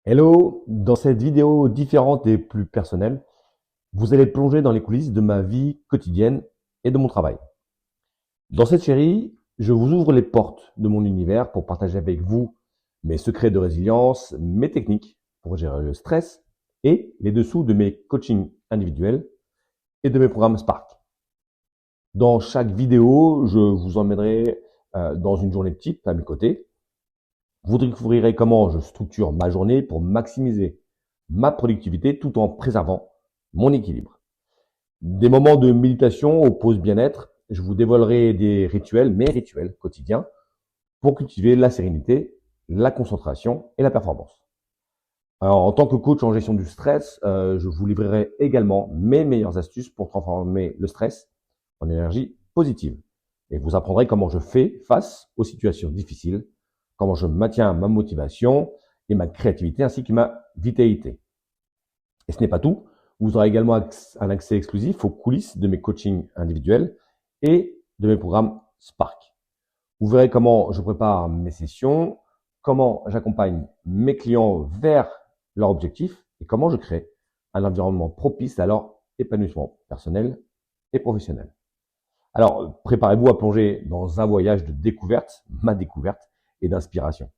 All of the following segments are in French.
Hello, dans cette vidéo différente et plus personnelle, vous allez plonger dans les coulisses de ma vie quotidienne et de mon travail. Dans cette série, je vous ouvre les portes de mon univers pour partager avec vous mes secrets de résilience, mes techniques pour gérer le stress et les dessous de mes coachings individuels et de mes programmes Spark. Dans chaque vidéo, je vous emmènerai dans une journée type à mes côtés. Vous découvrirez comment je structure ma journée pour maximiser ma productivité tout en préservant mon équilibre. Des moments de méditation aux pauses bien-être, je vous dévoilerai des rituels, mes rituels quotidiens, pour cultiver la sérénité, la concentration et la performance. Alors, en tant que coach en gestion du stress, je vous livrerai également mes meilleures astuces pour transformer le stress en énergie positive. Et vous apprendrez comment je fais face aux situations difficiles, comment je maintiens ma motivation et ma créativité ainsi que ma vitalité. Et ce n'est pas tout. Vous aurez également un accès exclusif aux coulisses de mes coachings individuels et de mes programmes Spark. Vous verrez comment je prépare mes sessions, comment j'accompagne mes clients vers leur objectif et comment je crée un environnement propice à leur épanouissement personnel et professionnel. Alors, préparez-vous à plonger dans un voyage de découverte, ma découverte et d'inspiration.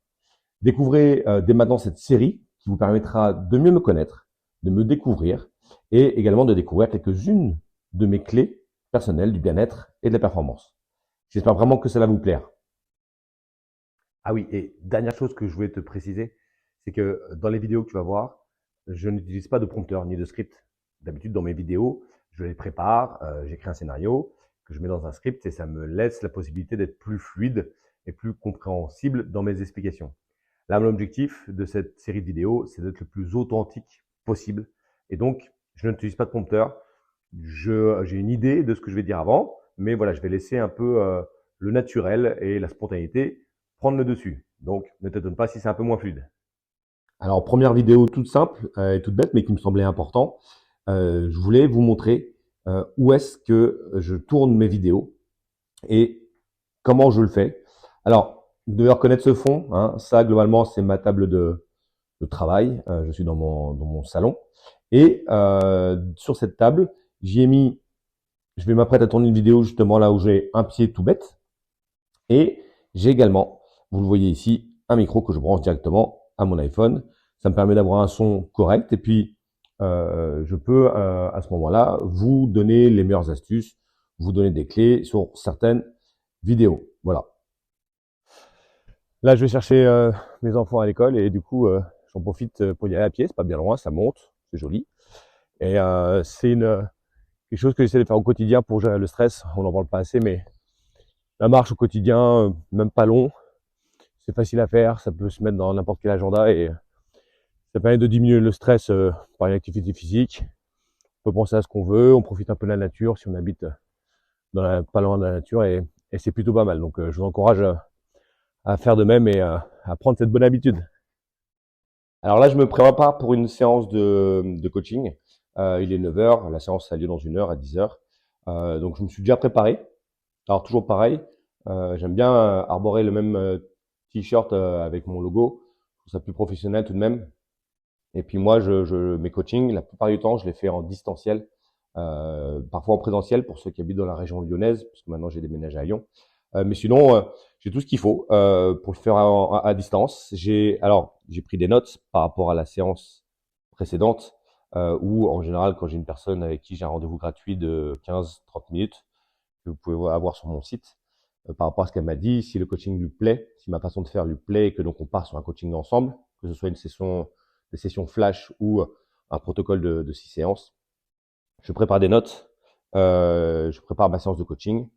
Découvrez dès maintenant cette série qui vous permettra de mieux me connaître, de me découvrir et également de découvrir quelques-unes de mes clés personnelles du bien-être et de la performance. J'espère vraiment que ça va vous plaire. Ah oui, et dernière chose que je voulais te préciser, c'est que dans les vidéos que tu vas voir, je n'utilise pas de prompteur ni de script. D'habitude, dans mes vidéos, je les prépare, j'écris un scénario que je mets dans un script et ça me laisse la possibilité d'être plus fluide et plus compréhensible dans mes explications. Là, mon objectif de cette série de vidéos, c'est d'être le plus authentique possible. Et donc, je n'utilise pas de prompteur. J'ai une idée de ce que je vais dire avant, mais voilà, je vais laisser un peu le naturel et la spontanéité prendre le dessus. Donc, ne t'étonne pas si c'est un peu moins fluide. Alors, première vidéo toute simple et toute bête, mais qui me semblait important. Je voulais vous montrer où est-ce que je tourne mes vidéos et comment je le fais. Alors, vous devez reconnaître ce fond. Hein. Ça, globalement, c'est ma table de travail. Je suis dans mon salon. Et sur cette table, j'y ai mis, je vais m'apprêter à tourner une vidéo justement là où j'ai un pied tout bête. Et j'ai également, vous le voyez ici, un micro que je branche directement à mon iPhone. Ça me permet d'avoir un son correct. Et puis, je peux à ce moment-là vous donner les meilleures astuces, vous donner des clés sur certaines vidéos. Voilà. Là, je vais chercher mes enfants à l'école et du coup, j'en profite pour y aller à pied. C'est pas bien loin, ça monte, c'est joli. Et c'est quelque chose que j'essaie de faire au quotidien pour gérer le stress. On n'en parle pas assez, mais la marche au quotidien, même pas long, c'est facile à faire. Ça peut se mettre dans n'importe quel agenda et ça permet de diminuer le stress par une activité physique. On peut penser à ce qu'on veut, on profite un peu de la nature si on habite pas loin de la nature et c'est plutôt pas mal. Donc je vous encourage à faire de même et à prendre cette bonne habitude. Alors là, je me prépare pour une séance de coaching. Il est 9 heures, la séance a lieu dans 1 heure à 10 heures. Donc je me suis déjà préparé. Alors toujours pareil, j'aime bien arborer le même t-shirt avec mon logo. Je trouve ça plus professionnel tout de même. Et puis moi, mes coachings, la plupart du temps, je les fais en distanciel, parfois en présentiel pour ceux qui habitent dans la région lyonnaise, parce que maintenant j'ai déménagé à Lyon. Mais sinon, j'ai tout ce qu'il faut pour le faire à distance. J'ai pris des notes par rapport à la séance précédente, où en général, quand j'ai une personne avec qui j'ai un rendez-vous gratuit de 15-30 minutes, que vous pouvez avoir sur mon site, par rapport à ce qu'elle m'a dit, si le coaching lui plaît, si ma façon de faire lui plaît, et que donc on part sur un coaching ensemble, que ce soit des sessions flash ou un protocole de 6 séances. Je prépare des notes, je prépare ma séance de coaching.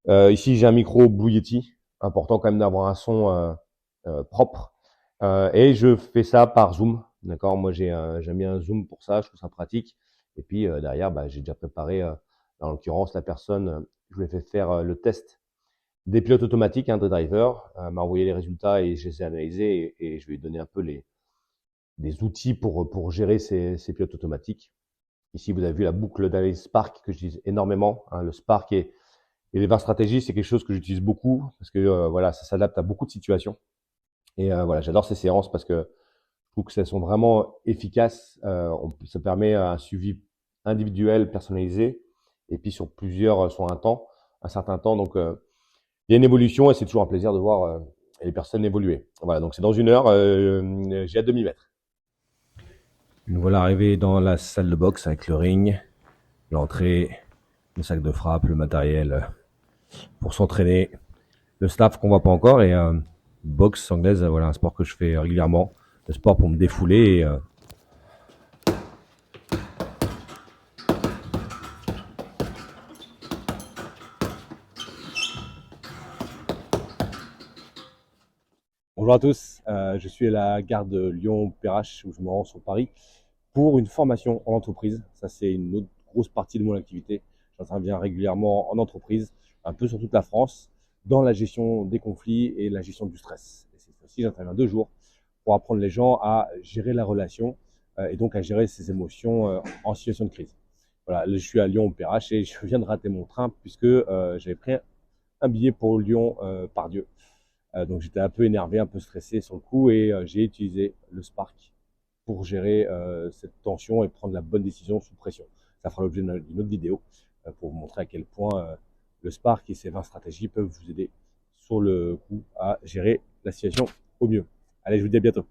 Ici, j'ai un micro Blue Yeti, important quand même d'avoir un son propre. Et je fais ça par Zoom, d'accord. Moi, j'aime bien Zoom pour ça, je trouve ça pratique. Et puis derrière, j'ai déjà préparé, en l'occurrence, la personne, je lui ai fait faire le test des pilotes automatiques, des drivers, m'a envoyé les résultats et je les ai analysés et je vais lui donner un peu des outils pour gérer ces pilotes automatiques. Ici, vous avez vu la boucle d'analyse Spark que j'utilise énormément. Le Spark et les 20 stratégies, c'est quelque chose que j'utilise beaucoup parce que voilà, ça s'adapte à beaucoup de situations. Et voilà, j'adore ces séances parce que je trouve que elles sont vraiment efficaces. Ça permet un suivi individuel, personnalisé, et puis sur un certain temps. Donc, il y a une évolution et c'est toujours un plaisir de voir les personnes évoluer. Voilà, donc c'est dans 1 heure. J'ai hâte de m'y mettre. Nous voilà arrivés dans la salle de boxe avec le ring, l'entrée, le sac de frappe, le matériel pour s'entraîner, le staff qu'on voit pas encore et boxe anglaise, voilà un sport que je fais régulièrement, le sport pour me défouler. Bonjour à tous, je suis à la gare de Lyon-Perrache où je me rends sur Paris pour une formation en entreprise. Ça, c'est une autre grosse partie de mon activité. J'interviens régulièrement en entreprise, un peu sur toute la France, dans la gestion des conflits et la gestion du stress. Et cette fois-ci, j'interviens 2 jours pour apprendre les gens à gérer la relation et donc à gérer ses émotions en situation de crise. Voilà, je suis à Lyon-Perrache et je viens de rater mon train puisque j'avais pris un billet pour Lyon par Dieu. Donc j'étais un peu énervé, un peu stressé sur le coup et j'ai utilisé le Spark pour gérer cette tension et prendre la bonne décision sous pression. Ça fera l'objet d'une autre vidéo pour vous montrer à quel point le Spark et ses 20 stratégies peuvent vous aider sur le coup à gérer la situation au mieux. Allez, je vous dis à bientôt.